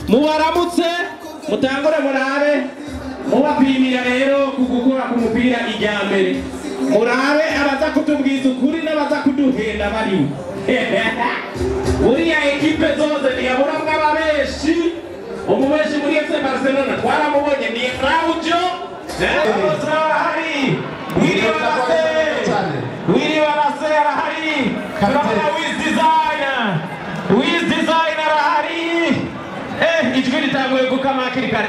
Muwaramutse mutangore murabe mubapimira rero kugukora ku mupira ijyambere murabe abaza kutubwiza ukuri n'abaza kuduhenda bari buriya ekipe zose ntiyaburamwo ababeshi umubeshi muri FC Barcelona twaramubonye ni Claudio arahari Willy Barase arahari turabona Wiz Design arahari ijwi ritanguye gukama hakiri kare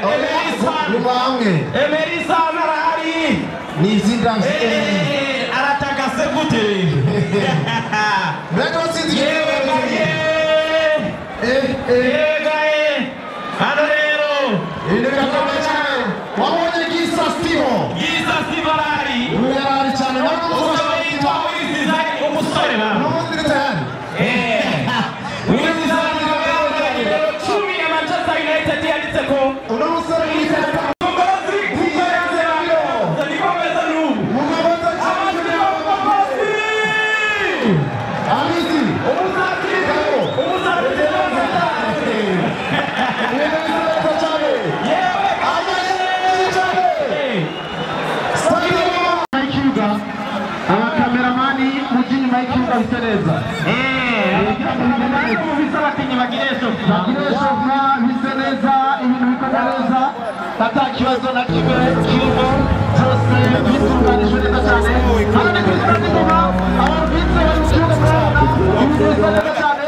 Emerisa arahari Nizindansi aratagase gute Mbega watsinze hano rero birakomeye cyane wabonye Gisa Steve arahari yarahari cyane umusore n'ubundi ritahari uno musore yitwa abakameramani mujini maikiuga bisereza bisereza ibintu bikomeza atakibazo na kimwe kirimo byose bitunganijwe neza cyane kandi kuri ngoma abafite bari mu kibuga murabona ibintu bisa neza cyane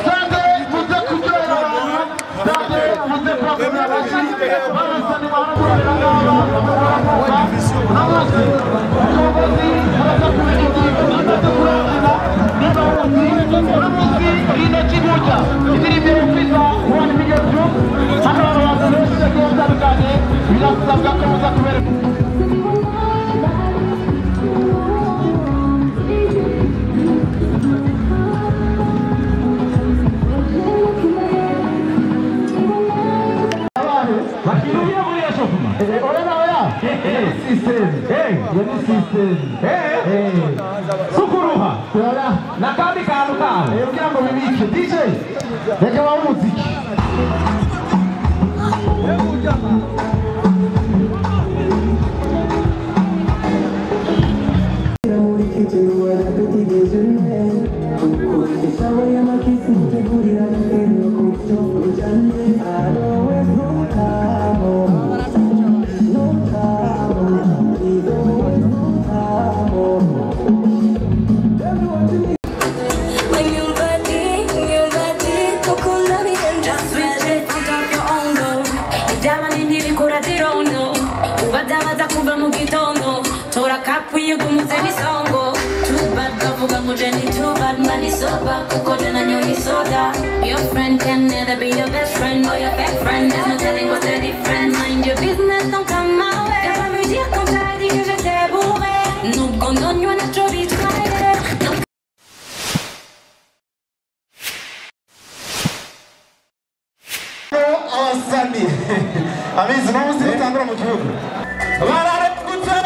stade muze kuryohera abantu stade muze kubakomera amashyi babisa ni mahoro kurabera n'amazi umukozi araza kumenya ingingo amaze kurangana n'abayobozi n'abayobozi intoki gutya indirimbo yo kwiza one million views hano abantu benshi bagiye batandukanye birasabwa ko muza kubereka Sukuruha na kandi kantu kawe kugira ngo bibike DJ reka bawo umuziki mugitondo tora kapwiye gumuze bisongo too bad bavuga ngo je ni too bad mani soba kuko je nanyoye soda your friend can never be your best friend or your best friend there's no telling what's the difference mind your business don't come my way t'as pas me dire quand t'as dit que j'étais bourré nous condamnons notre vie Awasani abizi no musi bitangura mu gihugu bararekutse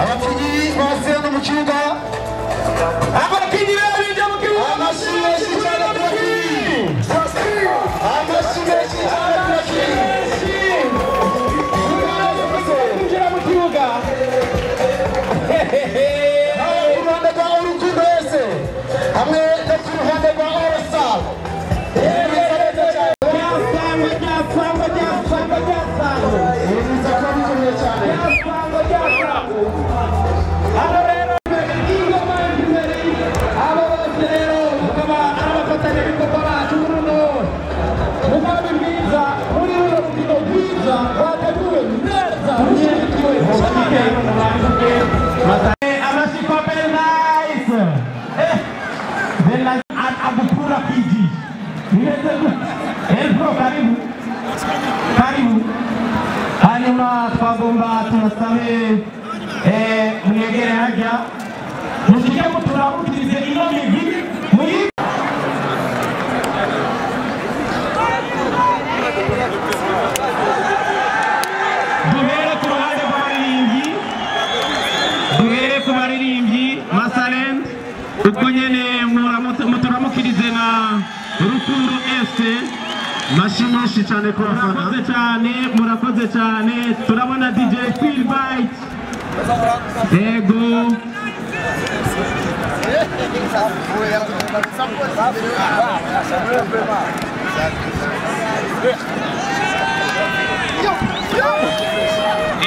abakinyi bose no mu kibuga abakinyi babinje mu kibuga amashimeshi cyane mu kibuga uruhande rwa urukundo wese hamwe no ku ruhande rwa orasal hanyuma twagomba tunasabe mwegere hajya musike muturabutirize ino migi duhere ku baririmbyi Masalend uko nyene muturamukirize na Rukundo Este mashimeshi cyane ko murakoze cyane turabona DJ Phil Bite ego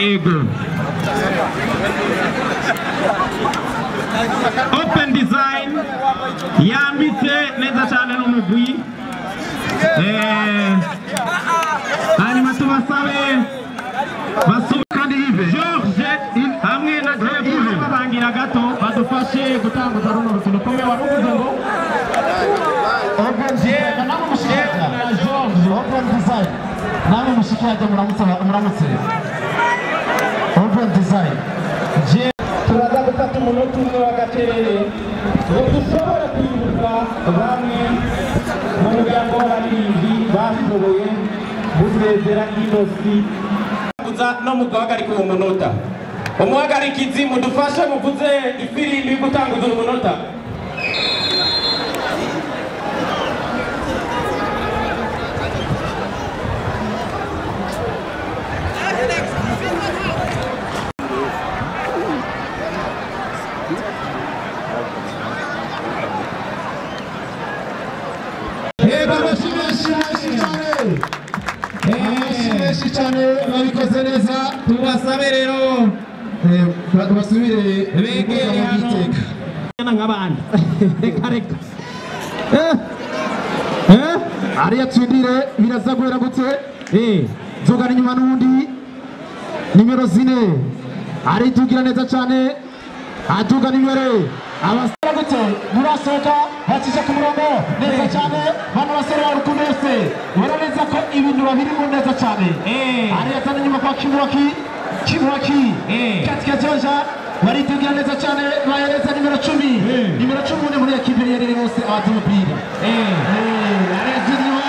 ego Open Design yambitse neza cyane n'umugwi hanyuma tubasabe kandi George hamwe na George babangira gato badufashe gutanguza runo rukino komeye waruvuze ngo Open Design namwe mushikiraje muramutse Open Design turaza gufata umunota umwe w'agacerere ngo dushobore kwibuka bamwe mu muryango w'abaririmbyi bashoboye gusezera inosi no mu guhagarika uwo munota umuhagarikizi mudufashe muvuze ifirimbi gutanguza umunota cyane babikoze neza tubasabe rero basubire begere hano nk'abandi reka ariya tsindire biraza guhera gute nzogana inyuma n'undi nimero 4 aritugira neza cyane atuga nimero abasara gute murasohoka bacisha ku murongo neza cyane bano basore ba Rukundo Este barabeza ko ibintu babiri mu neza cyane ariya tana nyuma kwa Kimwaki katika Georgia baritugira neza cyane bayereza nimero 10 nimero 10 muri ekipe yari bose abatumupira ariya zinyuma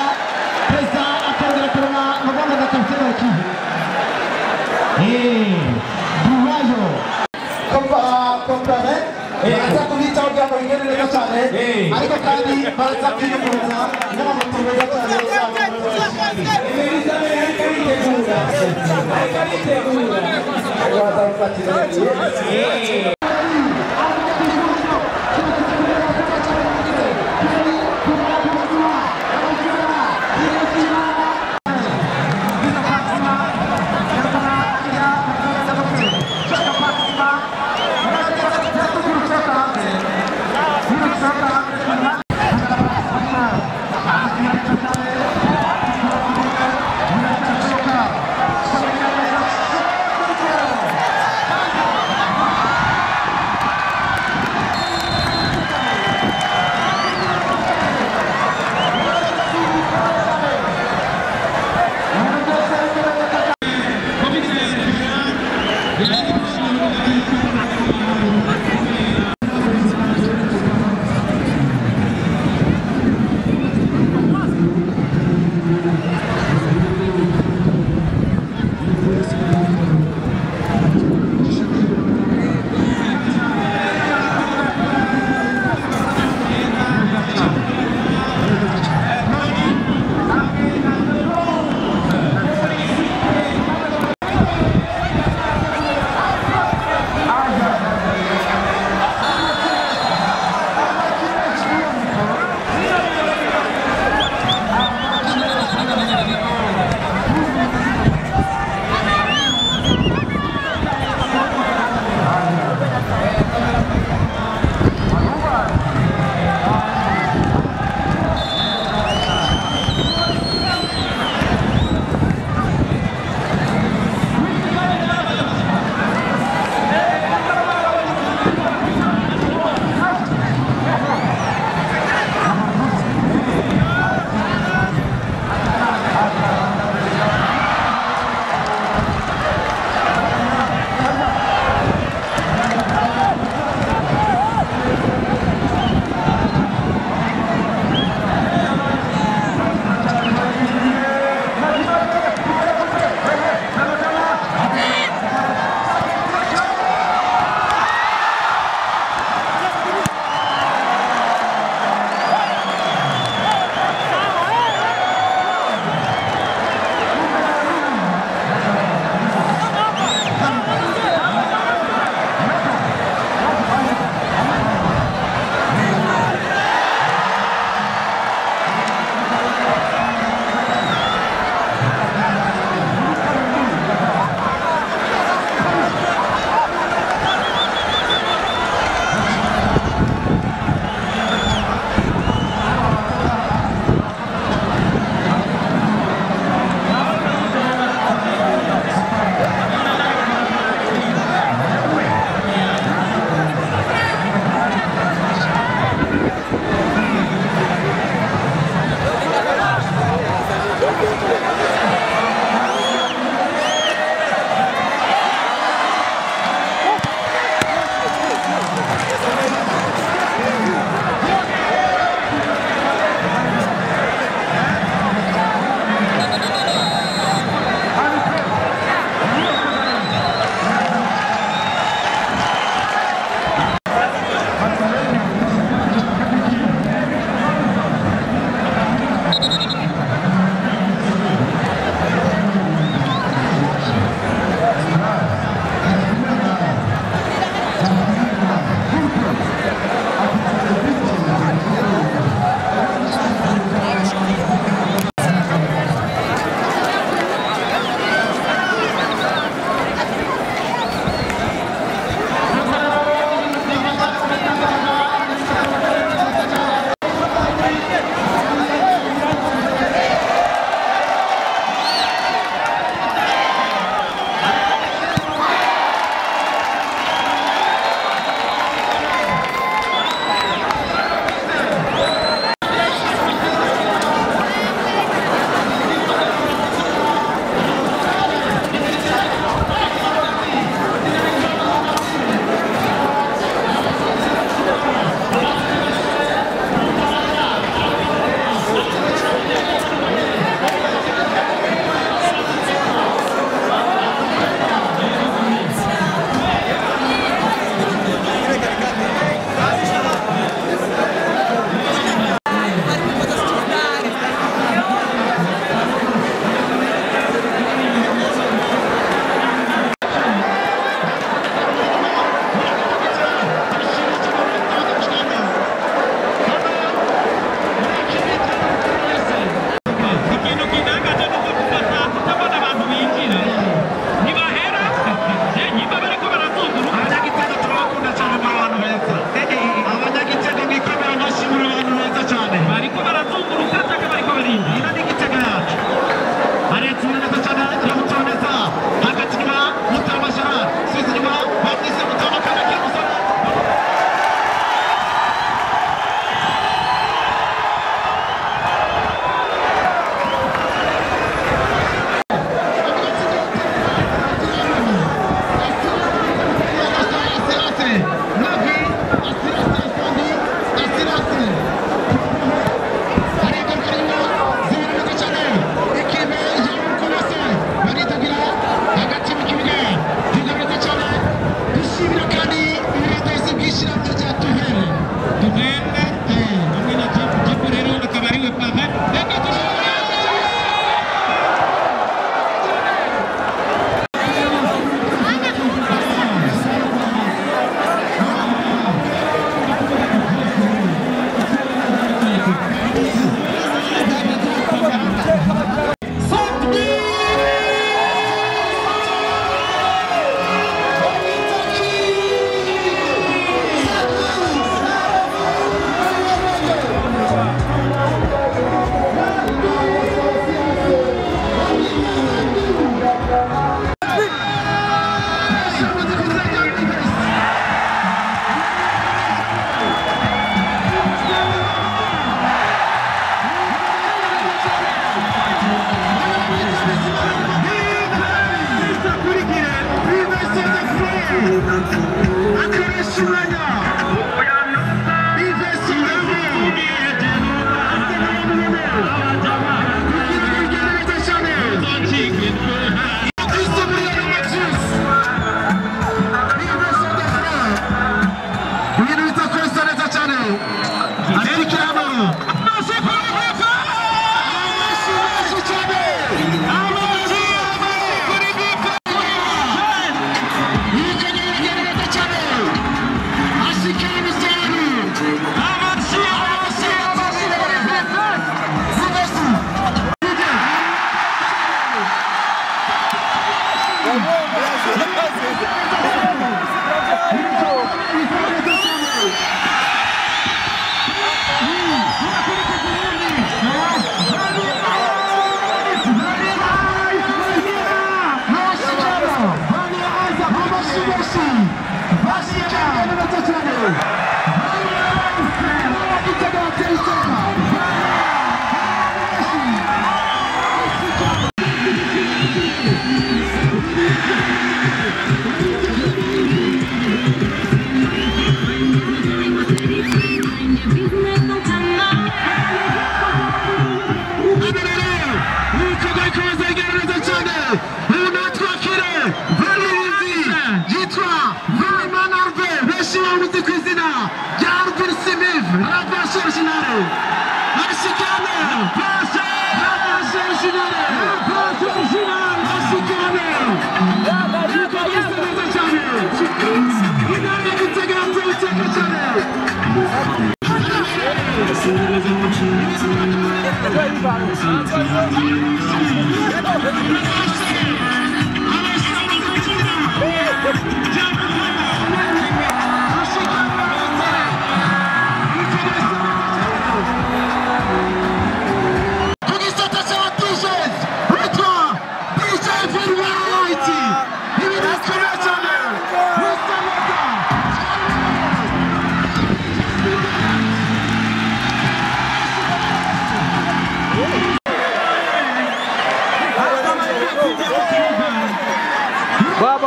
pesa akongera kurana mabanga na kapiteni w'ikipe duwayo kompare baza kubita kugira ngo bigende neza cyane ariko kandi baza kwiyunguruza n'amamoto meza cyane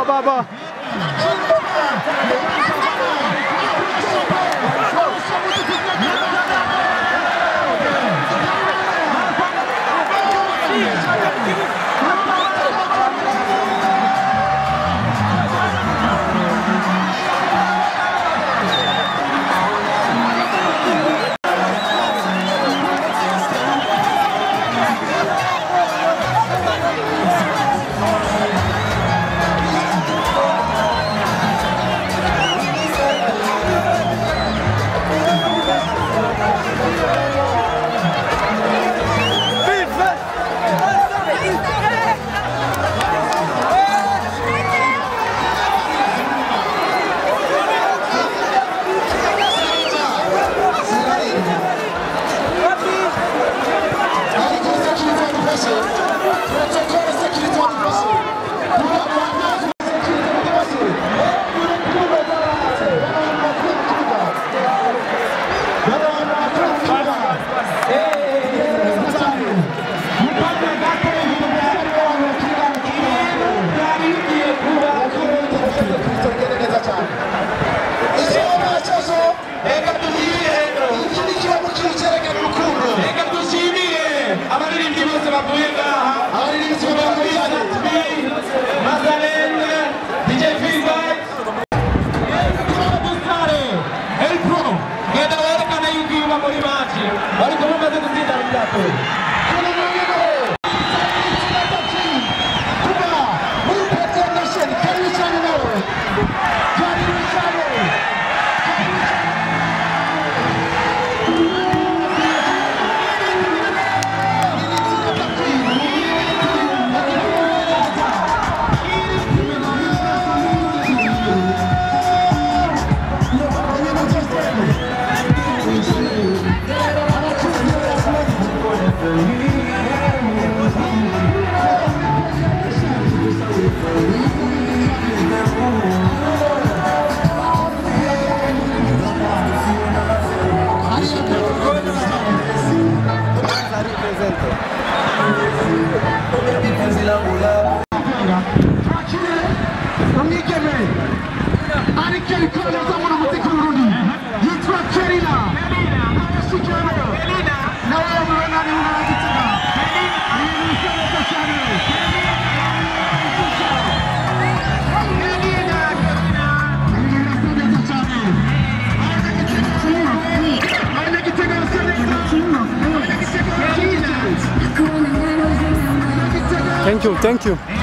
Baba. Thank you.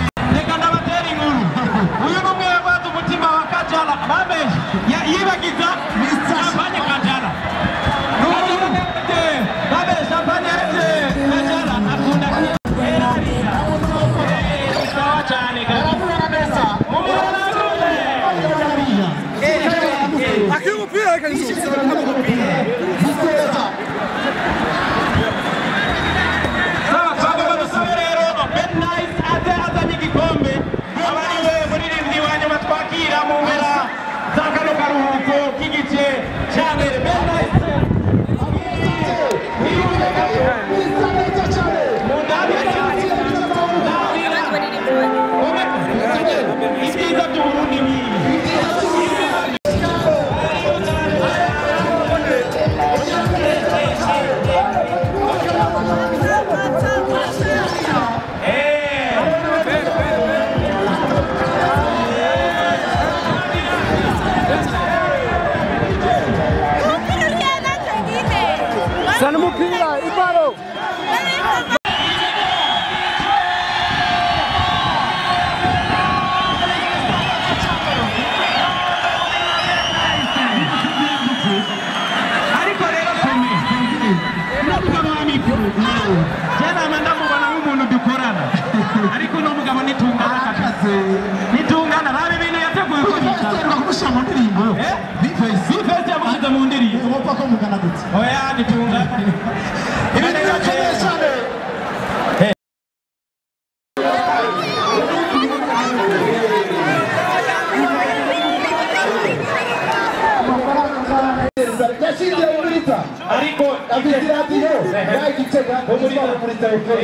Nazare yashingiye mu Milita ariko afite radiyo yagitega umurimo muri telefone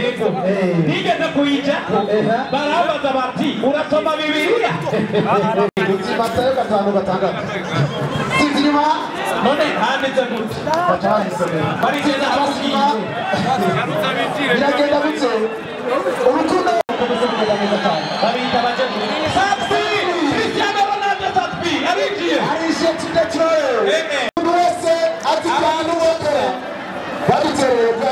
nigeze kuyija barabaza bati urasoma Bibiliya Matayo 5:6 Sinzima none handitse gute barigeze abasoma biragenda gutse urukundo babita baje Satpi Cristiano Ronaldo Satpi abigiye arishe tudachoye wese ati abantu bakora babitereye kwa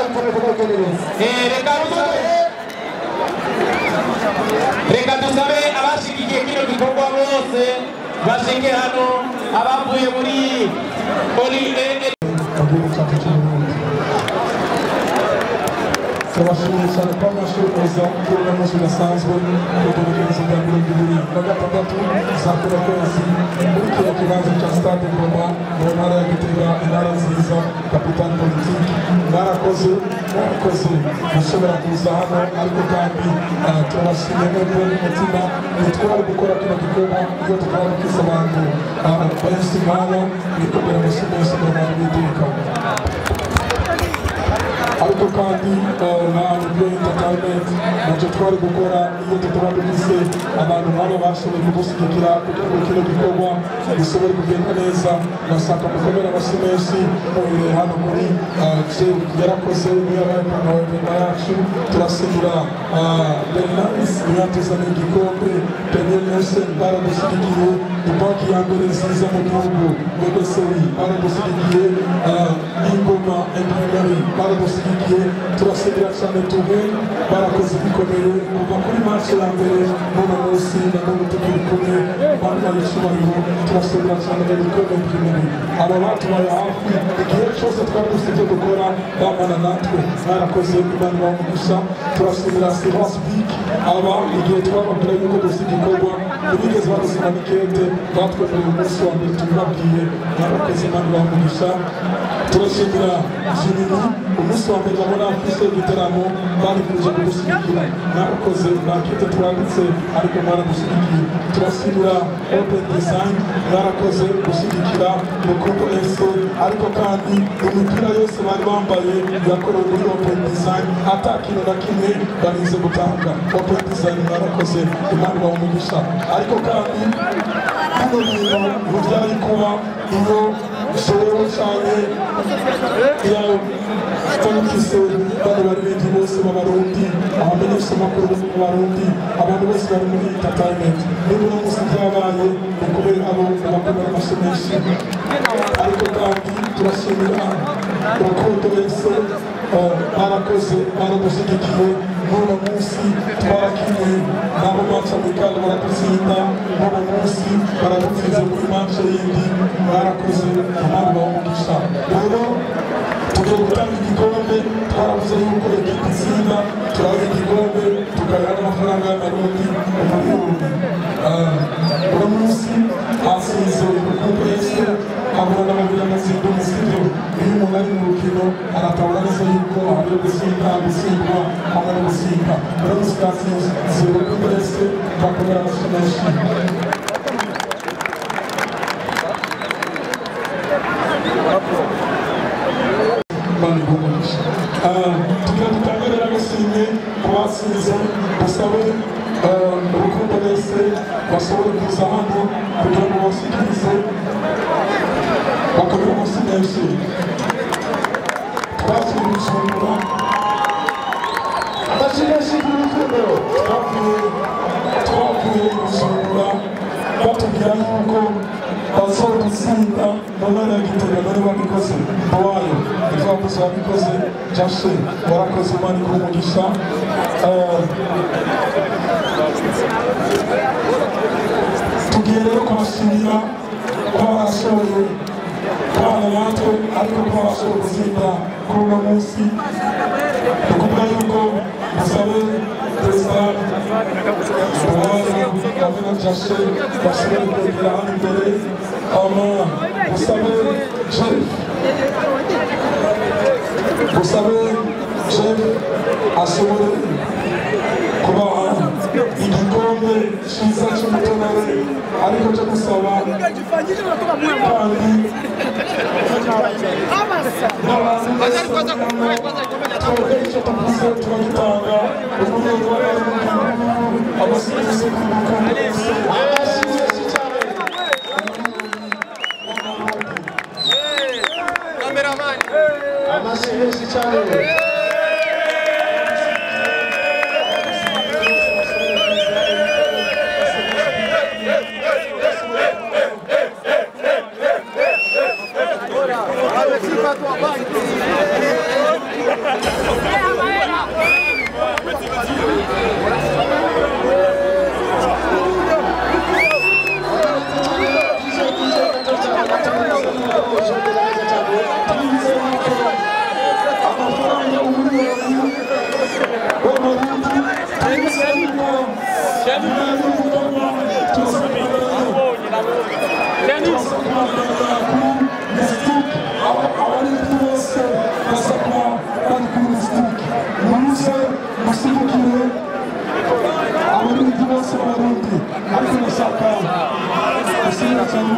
reka dusabe abashigikiye kino gikorwa bose bashinge hano abavuye muri Turabashimira ko amashuri meza y'umunsi udasanzwe y'ubuvuzi bwa Burundu na gatandatu zakora kwezi muri kino kibanza cya Stade Ngoma mu ntara ya Gitega intara nziza kapitani politiki mwarakoze mushobora kuza hano ariko kandi turabashimiye n'ubwo n'umutima ntitwari gukora kino gikorwa iyo tukaba dukiza abantu benshi nk'aba bikomera amashyi menshi mu bantu b'iteka ariko kandi na Play Entertainment nacyo twari gukora iyo tutaba dufise abantu nk'abo bashoboye kudushyigikira kugira ngo kino gikorwa gishobore kugenda neza bashaka gukomera amashyi menshi muhereye hano muri yarakoze n'iy'abayapanga yacu turasubira Bernays niyo yatuzaniye igikombe Premier Nelson baradushyigikiye banki ya mbere nziza mu gihugu BBCI baradushyigikiye Ingoma Imprimerie baradushyigikiye turasubira cyane tuve barakoze bikomeye kuva kuri match ya mbere n'uno munsi na none tukiri kumwe bambaye icyubahiro turasubira cyane mu gikombe cy'imibiri aba batubaye hafi igihe cyose twari dufite dukora bamana natwe barakoze Imana bamugisha turasubira Sivas Peak aba igihe twababwira yuko dufite igikorwa ntibigeze badusima nikete batwemereye umunsi wa mbere tubibabwiye barakoze Imana bamugisha turashimira Jimmy umunsi wa mbere babona afise igiteramo barifuje kudushyigikira mwakoze bakite twanditse ariko mwaradushyigikiye turashimira Open Design mwarakoze gushyigikira Rukundo FC ariko kandi imipira yose bari bambaye yakorewe muri Open Design ata kintu na kimwe barize gutanga Open Design mwarakoze Imana bamugisha ariko kandi hano bintu byari kuba iyo sherewe cyane yawe twanukise bano baririmbyi bose b'abarundi abamenyesha amakuru b'abarundi abantu bose bari muri entertainment niba uno munsi byabaye ukubera abo bakomera amashyi menshi ariko kandi turashimira Rukundo wese barakoze baradushyigikiye n'uno munsi twarakinnye nabo match amikali baradutsinda n'uno munsi baradutsinze muri match yindi barakoze Imana bamugisha rero tugiye gutanga igikombe twaravuze yuko ekipi itsinda turaha igikombe tukayaha n'amafaranga y'amarundi umuriyoni uno munsi hasize Rukundo wese abura n'amabiri amazinda umusidio iyo umuntu ari mu rukino aratabura neza yuko hari gutsindwa hamwe no gutsinda uno munsi hasize Rukundo wese bakomera amashyi menshi tugira dutangarira agashimwe ku basize basabe Rukundo wese bashobore kuza hano kugira ngo bashyikirize bakomere amashyi menshi twasuye Bujumbura abashigashi b'urukundo twavuye Bujumbura batubwira yuko bazodutsinda mu ntara ya Gitega none babikoze bawayo twavuze babikoze Jashe warakoze Imana iguhe umugisha tugiye rero kubashimira ko barashoboye kubana natwe ariko ko barashoboye gutsinda kuri uno munsi ni ukuvuga yuko musabe perezida Abena Jashe bashoboye kwegera hano imbere musabe Jeff ashobore kubaha igikombe cyiza cy'umutonore ariko cyo gusaba kandi Abarundi bose b'abarundi ariko nashaka gusinya cyane